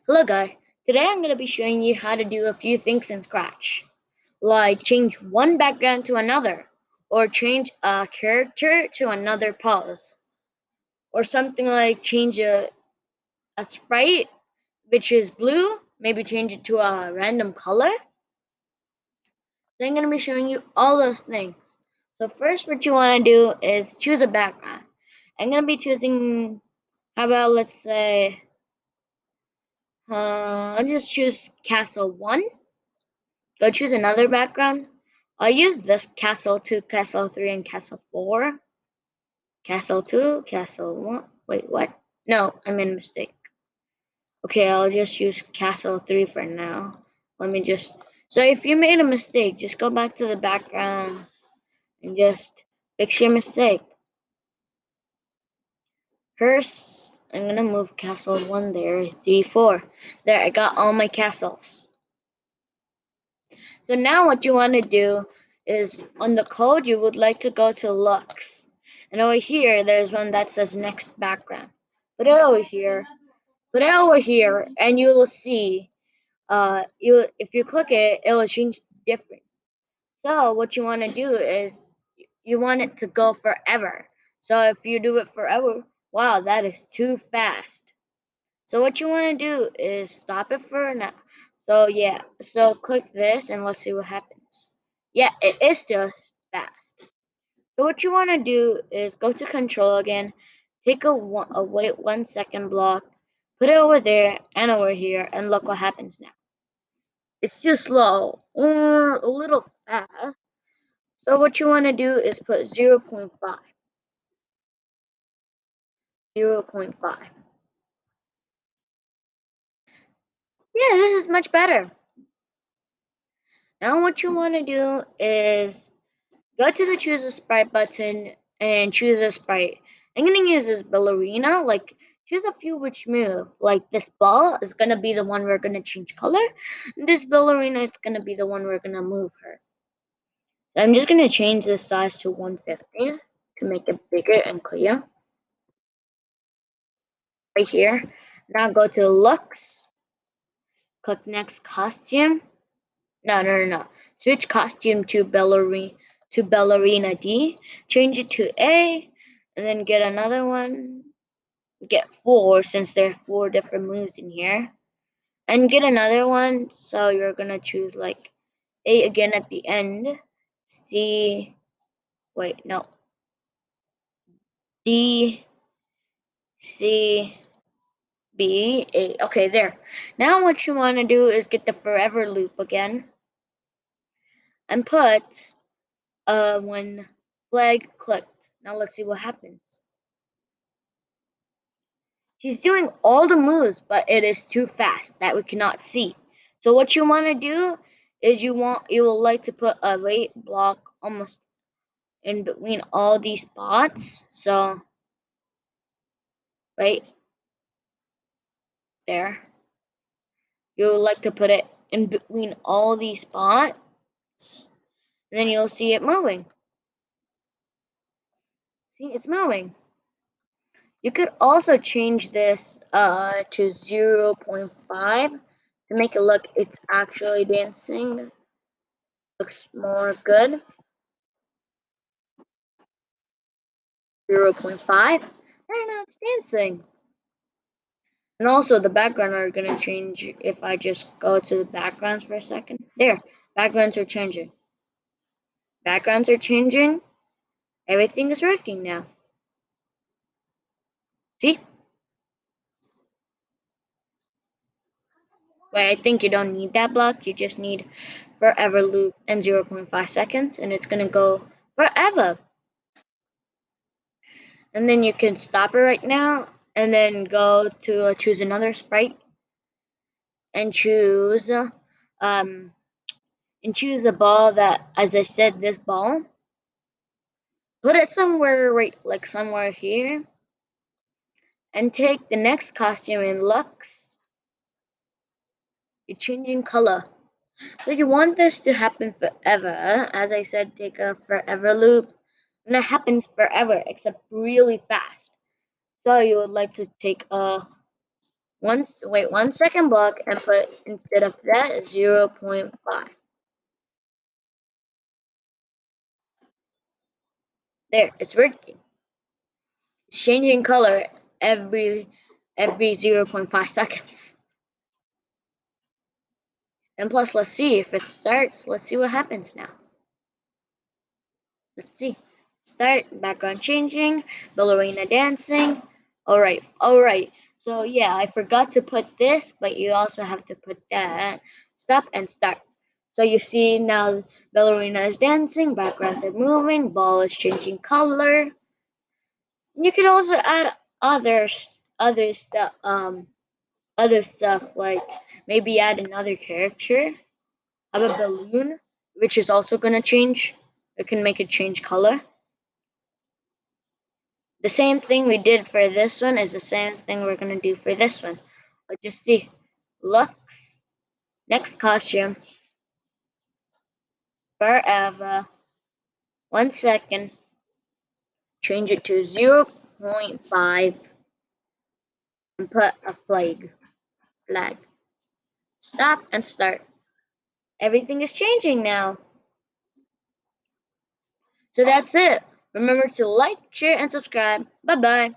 Hello guys, today I'm going to be showing you how to do a few things in Scratch, like change one background to another, or change a character to another pose, or something like change a sprite which is blue, maybe change it to a random color. So I'm going to be showing you all those things. So first what you want to do is choose a background. I'm going to be choosing, how about let's say, I'll just choose Castle 1. Go choose another background. I'll use this Castle 2, Castle 3, and Castle 4. Castle 2, Castle 1. Wait, what? No, I made a mistake. Okay, I'll just use Castle 3 for now. Let me just... So if you made a mistake, just go back to the background and just fix your mistake. First, I'm gonna move Castle 1 there, 3, 4. There, I got all my castles. So now what you want to do is on the code you would like to go to Lux. And over here there's one that says next background. Put it over here. Put it over here and you will see if you click it, it will change different. So what you want to do is you want it to go forever. So if you do it forever, wow, that is too fast. So what you want to do is stop it for now. So yeah, so click this and let's see what happens. Yeah, it is still fast. So what you want to do is go to control again, take a wait 1 second block, put it over there and over here, and look what happens now. It's still slow or a little fast. So what you want to do is put 0.5. 0.5. Yeah, this is much better. Now what you want to do is go to the choose a sprite button and choose a sprite. I'm gonna use this ballerina, like choose a few which move. Like this ball is gonna be the one we're gonna change color. And this ballerina is gonna be the one we're gonna move her. So I'm just gonna change this size to 150 to make it bigger and clear. Right here. Now go to looks, click next costume. No. Switch costume to ballerina D. Change it to A, and then get another one. Get 4 since there are 4 different moves in here, and get another one. So you're gonna choose like A again at the end. C. Wait, no. D. C. B. A. Okay, there. Now what you want to do is get the forever loop again, and put when flag clicked. Now let's see what happens. She's doing all the moves, but it is too fast that we cannot see. So what you want to do is you will like to put a wait block almost in between all these spots. So right there. You would like to put it in between all these spots. And then you'll see it moving. See, it's moving. You could also change this to 0.5 to make it look it's actually dancing. Looks more good. 0.5. Right now it's dancing. And also the background are gonna change if I just go to the backgrounds for a second. There, backgrounds are changing. Backgrounds are changing. Everything is working now. See? Wait, I think you don't need that block. You just need forever loop and 0.5 seconds, and it's gonna go forever. And then you can stop it right now, and then go to choose another sprite, and choose a ball that, as I said, this ball. Put it somewhere right, like somewhere here, and take the next costume in Lux. You're changing color. So you want this to happen forever. As I said, take a forever loop, and it happens forever, except really fast. So you would like to take a Wait 1 second block and put instead of that 0.5. There, it's working. It's changing color every 0.5 seconds. And plus, let's see if it starts. Let's see what happens now. Let's see. Start, background changing, ballerina dancing. Alright. So yeah, I forgot to put this, but you also have to put that. Stop and start. So you see now ballerina is dancing, backgrounds are moving, ball is changing color. You can also add other stuff other stuff like maybe add another character. Have a balloon, which is also gonna change. It can make it change color. The same thing we did for this one is the same thing we're gonna do for this one. Let's just see. Looks. Next costume. Forever. 1 second. Change it to 0.5 and put a flag. Flag. Stop and start. Everything is changing now. So that's it. Remember to like, share, and subscribe. Bye bye.